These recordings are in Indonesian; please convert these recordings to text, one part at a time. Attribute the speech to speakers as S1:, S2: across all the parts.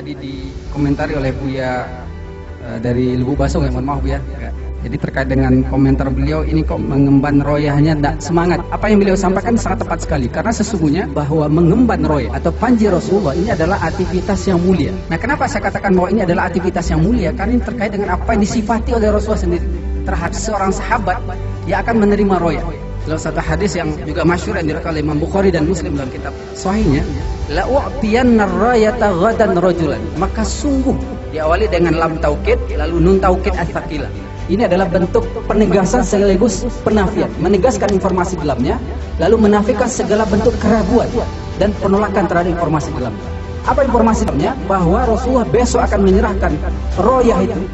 S1: tadi dikomentari oleh Buya dari Lubu Basong, ya, mohon maaf ya. Jadi terkait dengan komentar beliau ini kok mengemban royahnya tidak semangat. Apa yang beliau sampaikan sangat tepat sekali, karena sesungguhnya bahwa mengemban royah atau panji Rasulullah ini adalah aktivitas yang mulia. Nah, kenapa saya katakan bahwa ini adalah aktivitas yang mulia? Karena ini terkait dengan apa yang disifati oleh Rasulullah sendiri terhadap seorang sahabat yang akan menerima royah. Dalam satu hadis yang juga masyhur yang diriwayatkan oleh Imam Bukhari dan Muslim dalam kitab sahihnya, la u'tiyanna rayata ghadan rajulan. Maka sungguh, diawali dengan lam taukid lalu nun taukid ats-tsaqilah. Ini adalah bentuk penegasan sekaligus penafian, menegaskan informasi dalamnya, lalu menafikan segala bentuk keraguan dan penolakan terhadap informasi dalamnya. Apa informasi dalamnya? Bahwa Rasulullah besok akan menyerahkan royah itu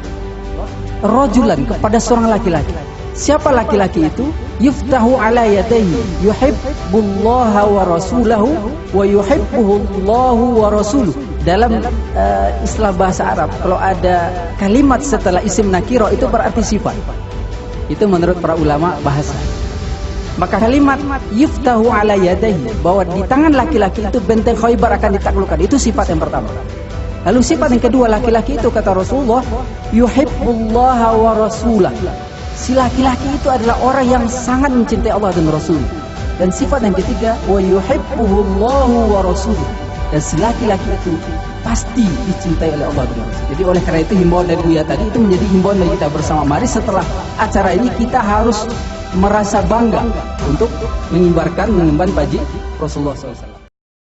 S1: rajulan kepada seorang laki-laki. Siapa laki-laki itu? Yuftahu ala yadayhi yuhibbullaha wa rasulahu wa yuhibbuhullahu wa rasuluhu. Dalam istilah bahasa Arab, kalau ada kalimat setelah isim nakiro itu berarti sifat. Itu menurut para ulama bahasa. Maka kalimat yuftahu ala yadayhi, bahwa di tangan laki-laki itu benteng Khaybar akan ditaklukkan, itu sifat yang pertama. Lalu sifat yang kedua, laki-laki itu kata Rasulullah yuhibbullaha wa rasulah. Si laki-laki itu adalah orang yang sangat mencintai Allah dan Rasul. Dan sifat yang ketiga, wa yuhibbuhullahu wa rasuluh. Dan si laki-laki itu pasti dicintai oleh Allah dan Rasul. Jadi oleh karena itu himbauan dari Buya tadi itu menjadi himbauan bagi kita bersama. Mari setelah acara ini kita harus merasa bangga untuk mengemban panji Rasulullah SAW.